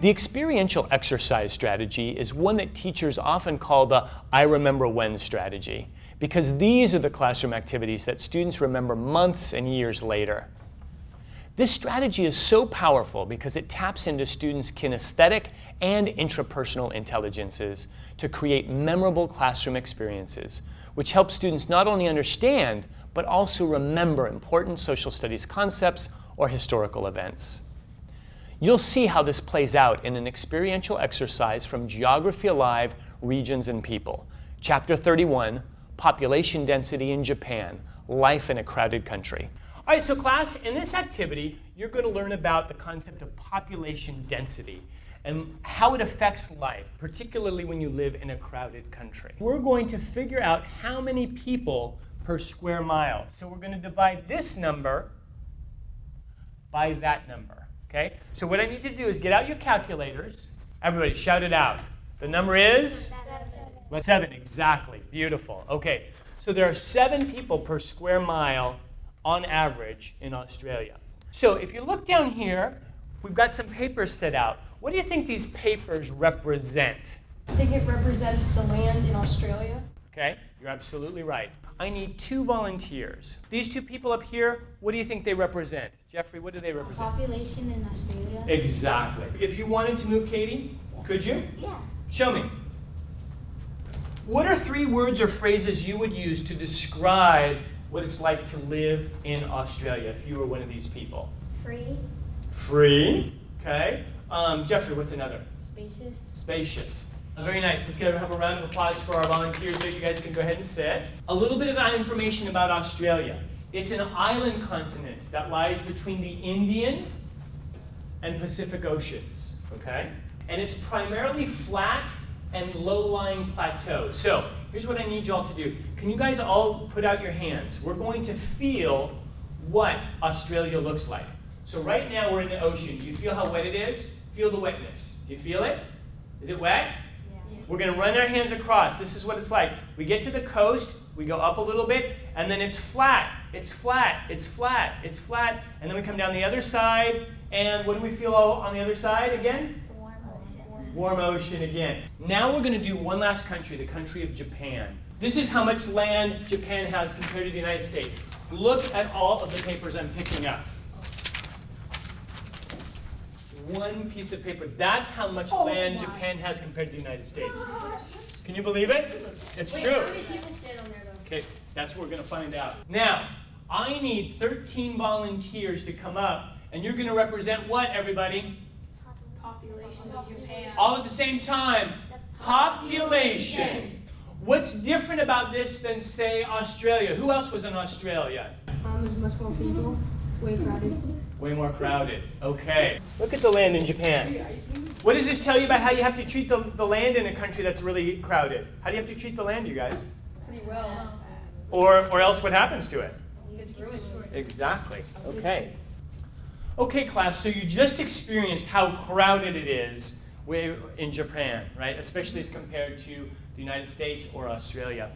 The experiential exercise strategy is one that teachers often call the I remember when strategy, because these are the classroom activities that students remember months and years later. This strategy is so powerful because it taps into students' kinesthetic and intrapersonal intelligences to create memorable classroom experiences, which help students not only understand, but also remember important social studies concepts or historical events. You'll see how this plays out in an experiential exercise from Geography Alive, Regions and People, Chapter 31, Population Density in Japan, Life in a Crowded Country. All right, so class, in this activity, you're going to learn about the concept of population density and how it affects life, particularly when you live in a crowded country. We're going to figure out how many people per square mile. So we're going to divide this number by that number, okay? So what I need to do is get out your calculators. Everybody, shout it out. The number is? 7. 7, exactly. Beautiful. Okay, so there are 7 people per square mile on average in Australia. So if you look down here, we've got some papers set out. What do you think these papers represent? I think it represents the land in Australia. Okay, you're absolutely right. I need 2 volunteers. These 2 people up here, what do you think they represent? Jeffrey, what do they represent? Population in Australia. Exactly. If you wanted to move Katie, could you? Yeah. Show me. What are 3 words or phrases you would use to describe what it's like to live in Australia if you were one of these people? Free. Free, okay. Jeffrey, what's another? Spacious. Spacious. Very nice. Let's have a round of applause for our volunteers here. You guys can go ahead and sit. A little bit of information about Australia. It's an island continent that lies between the Indian and Pacific Oceans, okay? And it's primarily flat and low-lying plateaus. So here's what I need you all to do. Can you guys all put out your hands? We're going to feel what Australia looks like. So right now we're in the ocean. Do you feel how wet it is? Feel the wetness. Do you feel it? Is it wet? Yeah. We're going to run our hands across. This is what it's like. We get to the coast, we go up a little bit, and then it's flat. It's flat. It's flat. It's flat. And then we come down the other side, and what do we feel on the other side again? Warm ocean. Warm ocean again. Now we're going to do one last country, the country of Japan. This is how much land Japan has compared to the United States. Look at all of the papers I'm picking up. One piece of paper. That's how much land Japan has compared to the United States. Can you believe it? It's true. How many people stand on there, though? Okay, that's what we're going to find out. Now, I need 13 volunteers to come up, and you're going to represent what, everybody? Population of Japan. All at the same time. Population. What's different about this than, say, Australia? Who else was in Australia? There's much more people. Way crowded. Way more crowded. Okay. Look at the land in Japan. What does this tell you about how you have to treat the land in a country that's really crowded? How do you have to treat the land, you guys? Pretty well. Or else what happens to it? It's ruined. Exactly. Okay. Okay, class, so you just experienced how crowded it is in Japan, right? Especially as compared to the United States or Australia.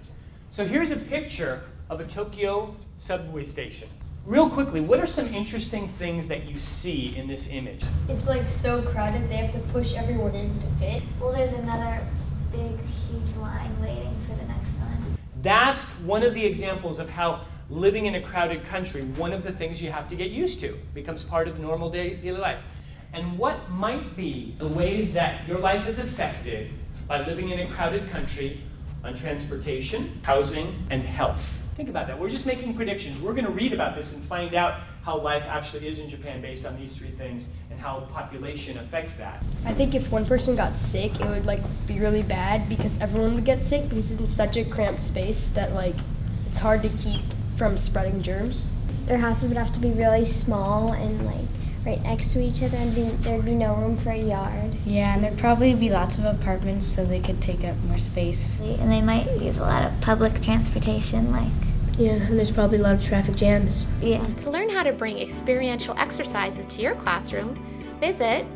So here's a picture of a Tokyo subway station. Real quickly, what are some interesting things that you see in this image? It's like so crowded, they have to push everyone in to fit. Well, there's another big, huge line waiting for the next one. That's one of the examples of how living in a crowded country, one of the things you have to get used to, becomes part of normal daily life. And what might be the ways that your life is affected by living in a crowded country on transportation, housing, and health? Think about that. We're just making predictions. We're going to read about this and find out how life actually is in Japan based on these 3 things and how population affects that. I think if one person got sick, it would be really bad because everyone would get sick because it's in such a cramped space that it's hard to keep from spreading germs. Their houses would have to be really small and right next to each other, and there'd be no room for a yard. Yeah, and there'd probably be lots of apartments so they could take up more space. And they might use a lot of public transportation, Yeah, and there's probably a lot of traffic jams. Yeah. To learn how to bring experiential exercises to your classroom, visit